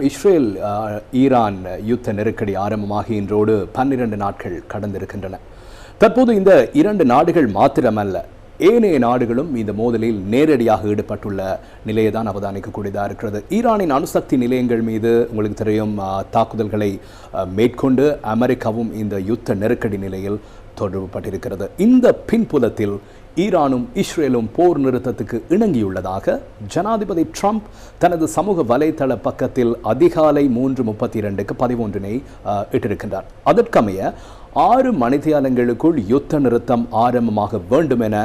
Israel Iran யுத்த நெருக்கடி ஆரம்பமாகி இன்றோடு 12 நாட்கள் கடந்திருக்கின்றன. தற்போது இந்த 2 நாடுகள் மாத்திரமல்ல, ஏனைய நாடுகளும் இந்த மோதலில் நேரடியாக ஈடுபட்டுள்ள நிலையை தான் அவதானிக்கக்கூடியதாக இருக்கிறது. ஈரானின் அணுசக்தி நிலையங்கள் மீது உங்களுக்கு தெரியும் தாக்குதல்களை மேற்கொண்டு அமெரிக்காவும் இந்த யுத்த நெருக்கடி நிலையில் தொடர்புபட்டிருக்கிறது. இந்த பின்புலத்தில் ஈரானும் இஸ்ரேலும் போர் நிறுத்தத்துக்கு இணங்கியுள்ளதாக ஜனாதிபதி ட்ரம்ப் தனது சமூக வலைதள பக்கத்தில் அதிகாலை 3:32க்கு பதிவொன்றினை இட்டிருக்கின்றார். அதற்கமைய 6 மணித்தியாலங்களுக்குள் யுத்த நிறுத்தம் ஆரம்பமாக வேண்டும் என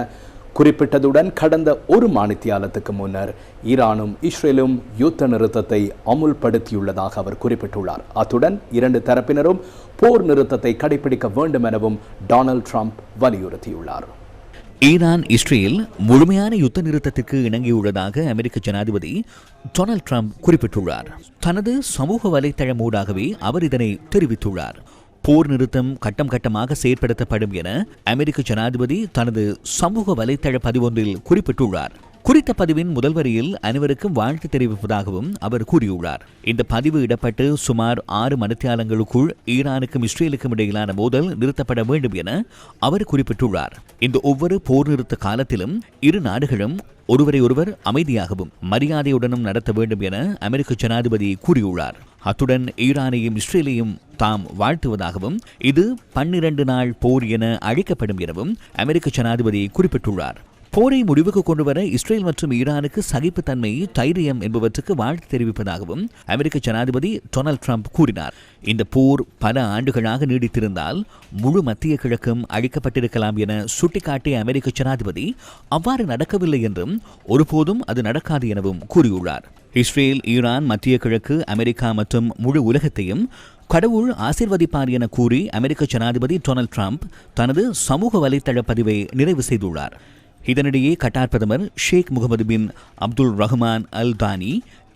குறிப்பிட்டதுடன் கடந்த 1 மணித்தியாலத்துக்கு முன்னர் ஈரானும் இஸ்ரேலும் யுத்த நிறுத்தத்தை அமுல்படுத்தியுள்ளதாக அவர் குறிப்பிட்டுள்ளார். அத்துடன் 2 தரப்பினரும் போர் நிறுத்தத்தை கடைபிடிக்க வேண்டும் எனவும் டொனால்ட் ட்ரம்ப் வலியுறுத்தியுள்ளார். ஈரான் இஸ்ரேல் முழுமையான யுத்த நிறுத்தத்திற்கு இணங்கியுள்ளதாக அமெரிக்க ஜனாதிபதி டொனால்ட் ட்ரம்ப் குறிப்பிட்டுள்ளார். தனது சமூக வலைத்தளம் ஊடாகவே அவர் இதனை தெரிவித்துள்ளார். போர் நிறுத்தம் கட்டம் கட்டமாக செயற்படுத்தப்படும் என அமெரிக்க ஜனாதிபதி தனது சமூக வலைத்தள பதிவொன்றில் குறிப்பிட்டுள்ளார். குறித்த பதிவின் முதல் வரியில் அனைவருக்கும் வாழ்த்து தெரிவிப்பதாகவும் அவர் கூறியுள்ளார். இந்த பதிவு இடப்பட்டு சுமார் 6 மணித்தியாலங்களுக்குள் ஈரானுக்கும் இஸ்ரேலுக்கும் இடையிலான மோதல் நிறுத்தப்பட வேண்டும் என அவர் குறிப்பிட்டுள்ளார். இந்த ஒவ்வொரு போர் நிறுத்த காலத்திலும் இரு நாடுகளும் ஒருவரை ஒருவர் அமைதியாகவும் மரியாதையுடனும் நடத்த வேண்டும் என அமெரிக்க ஜனாதிபதி கூறியுள்ளார். அத்துடன் ஈரானையும் இஸ்ரேலையும் தாம் வாழ்த்துவதாகவும் இது 12 நாள் போர் என அழைக்கப்படும் எனவும் அமெரிக்க ஜனாதிபதி குறிப்பிட்டுள்ளார். போரை முடிவுக்கு கொண்டுவர இஸ்ரேல் மற்றும் ஈரானுக்கு சகிப்புத்தன்மை, தைரியம் என்பவற்றுக்கு வாழ்த்து தெரிவிப்பதாகவும் அமெரிக்க ஜனாதிபதி டொனால்ட் ட்ரம்ப் கூறினார். இந்த போர் பல ஆண்டுகளாக நீடித்திருந்தால் முழு மத்திய கிழக்கும் அழிக்கப்பட்டிருக்கலாம் என சுட்டிக்காட்டிய அமெரிக்க ஜனாதிபதி அவ்வாறு நடக்கவில்லை என்றும் ஒருபோதும் அது நடக்காது எனவும் கூறியுள்ளார். இஸ்ரேல், ஈரான், மத்திய கிழக்கு, அமெரிக்கா மற்றும் முழு உலகத்தையும் கடவுள் ஆசீர்வதிப்பார் என கூறி அமெரிக்க ஜனாதிபதி டொனால்ட் ட்ரம்ப் தனது சமூக வலைதள பதிவை நிறைவு செய்துள்ளார். இதனிடையே கட்டார் பிரதமர் ஷேக் முகமது பின் அப்துல் ரஹ்மான் அல் தானி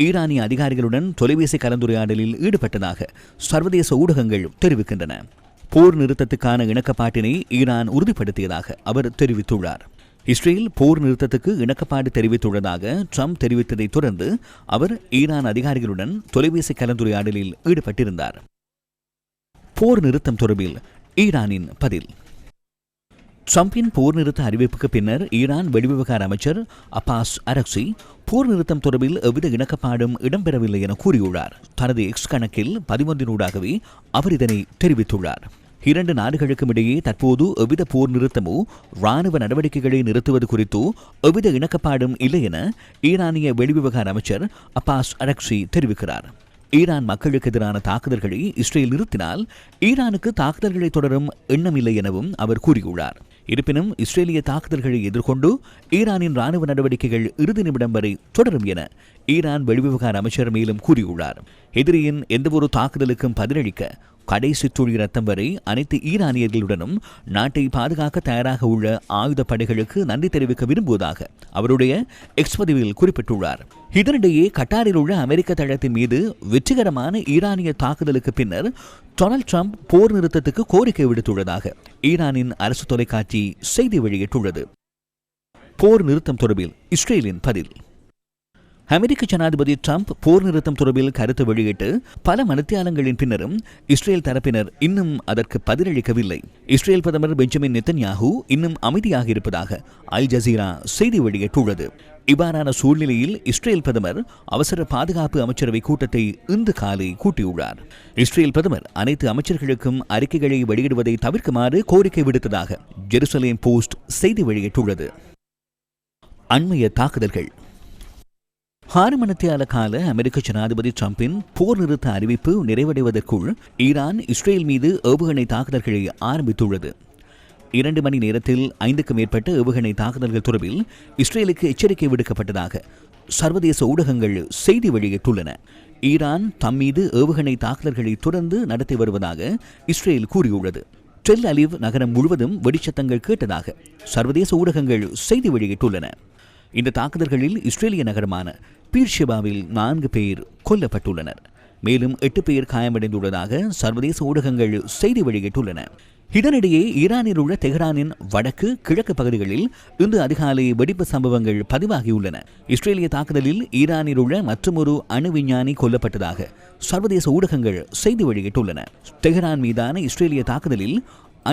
ஈரானிய அதிகாரிகளுடன் தொலைபேசி கலந்துரையாடலில் ஈடுபட்டதாக சர்வதேச ஊடகங்கள் தெரிவிக்கின்றன. போர் நிறுத்தத்துக்கான இணக்கப்பாட்டினை ஈரான் உறுதிப்படுத்தியதாக அவர் தெரிவித்துள்ளார். இஸ்ரேல் போர் நிறுத்தத்துக்கு இணக்கப்பாடு தெரிவித்துள்ளதாக ட்ரம்ப் தெரிவித்ததை தொடர்ந்து அவர் ஈரான் அதிகாரிகளுடன் தொலைபேசி கலந்துரையாடலில் ஈடுபட்டிருந்தார். போர் நிறுத்தம் தொடர்பில் ஈரானின் பதில். ட்ரம்பின் போர் நிறுத்த அறிவிப்புக்கு பின்னர் ஈரான் வெளிவிவகார அமைச்சர் அப்பாஸ் அரக்சி போர் நிறுத்தம் தொடர்பில் எவ்வித இணக்கப்பாடும் இடம்பெறவில்லை என கூறியுள்ளார். தனது எக்ஸ் கணக்கில் 11 அவர் இதனை தெரிவித்துள்ளார். 2 நாடுகளுக்கும் இடையே தற்போது எவ்வித போர் நிறுத்தமோ இராணுவ நடவடிக்கைகளை நிறுத்துவது குறித்தோ எவ்வித இணக்கப்பாடும் இல்லை என ஈரானிய வெளிவிவகார அமைச்சர் அப்பாஸ் அரக்சி தெரிவிக்கிறார். ஈரான் மக்களுக்கு எதிரான தாக்குதல்களை இஸ்ரேல் நிறுத்தினால் ஈரானுக்கு தாக்குதல்களை தொடரும் எண்ணமில்லை எனவும் அவர் கூறியுள்ளார். இருப்பினும் இஸ்ரேலிய தாக்குதல்களை எதிர்கொண்டு ஈரானின் இராணுவ நடவடிக்கைகள் இறுதி நிமிடம் வரை தொடரும் என ஈரான் வெளிவிவகார அமைச்சர் மேலும் கூறியுள்ளார். எதிரியின் எந்தவொரு தாக்குதலுக்கும் பதிலளிக்க கடைசி துளி ரத்தம் வரை அனைத்து ஈரானியர்களுடனும் நாட்டை பாதுகாக்க தயாராக உள்ள ஆயுத படைகளுக்கு நன்றி தெரிவிக்க விரும்புவதாக அவருடைய எக்ஸ் பதிவில் குறிப்பிட்டுள்ளார். இதனிடையே கட்டாரில் உள்ள அமெரிக்க தளத்தின் மீது வெற்றிகரமான ஈரானிய தாக்குதலுக்கு பின்னர் டொனால்ட் ட்ரம்ப் போர் நிறுத்தத்துக்கு கோரிக்கை விடுத்துள்ளதாக ஈரானின் அரசு தொலைக்காட்சி செய்தி வெளியிட்டுள்ளது. போர் நிறுத்தம் தொடர்பில் இஸ்ரேலின் பதில். அமெரிக்க ஜனாதிபதி ட்ரம்ப் போர் நிறுத்தம் தொடர்பில் கருத்து வெளியிட்டு பல மணித்தியாலங்களின் பின்னரும் இஸ்ரேல் தரப்பினர் இன்னும் அதற்கு பதிலளிக்கவில்லை. இஸ்ரேல் பிரதமர் பெஞ்சமின் நெத்தன்யாஹூ இன்னும் அமைதியாக இருப்பதாக அல் ஜசீரா செய்தி வெளியிட்டுள்ளது. இவ்வாறான சூழ்நிலையில் இஸ்ரேல் பிரதமர் அவசர பாதுகாப்பு அமைச்சரவை கூட்டத்தை இன்று காலை கூட்டியுள்ளார். இஸ்ரேல் பிரதமர் அனைத்து அமைச்சர்களுக்கும் அறிக்கைகளை வெளியிடுவதை தவிர்க்குமாறு கோரிக்கை விடுத்ததாக ஜெருசலேம் போஸ்ட் செய்தி வெளியிட்டுள்ளது. அண்மைய தாக்குதல்கள். 6 மணித்தியால கால அமெரிக்க ஜனாதிபதி ட்ரம்பின் போர் நிறுத்த அறிவிப்பு நிறைவடைவதற்குள் ஈரான் இஸ்ரேல் மீது ஏவுகணை தாக்குதல்களை ஆரம்பித்துள்ளது. 2 மணி நேரத்தில் 5க்கும் மேற்பட்ட ஏவுகணை தாக்குதல்கள் தொடர்பில் இஸ்ரேலுக்கு எச்சரிக்கை விடுக்கப்பட்டதாக சர்வதேச ஊடகங்கள் செய்தி வெளியிட்டுள்ளன. ஈரான் தம் மீது ஏவுகணை தாக்குதல்களை தொடர்ந்து நடத்தி வருவதாக இஸ்ரேல் கூறியுள்ளது. டெல் அலிவ் நகரம் முழுவதும் வெடிச்சத்தங்கள் கேட்டதாக சர்வதேச ஊடகங்கள் செய்தி வெளியிட்டுள்ளன. இந்த தாக்குதல்களில் இஸ்ரேலிய நகரமான பீர்ஷெபாவில் 4 பேர் கொல்லப்பட்டுள்ளனர். மேலும் 8 பேர் காயமடைந்துள்ளதாக சர்வதேச ஊடகங்கள் செய்தி வெளியிட்டுள்ளன. இதனிடையே ஈரானில் உள்ள தெஹ்ரானின் வடக்கு கிழக்கு பகுதிகளில் இன்று அதிகாலை வெடிப்பு சம்பவங்கள் பதிவாகியுள்ளன. இஸ்ரேலிய தாக்குதலில் ஈரானில் உள்ள மற்றொரு அணு விஞ்ஞானி கொல்லப்பட்டதாக சர்வதேச ஊடகங்கள் செய்தி வெளியிட்டுள்ளன. தெஹ்ரான் மீதான இஸ்ரேலிய தாக்குதலில்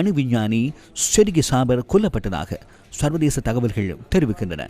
அணு விஞ்ஞானி செர்கி சாபர் கொல்லப்பட்டதாக சர்வதேச தகவல்கள் தெரிவிக்கின்றன.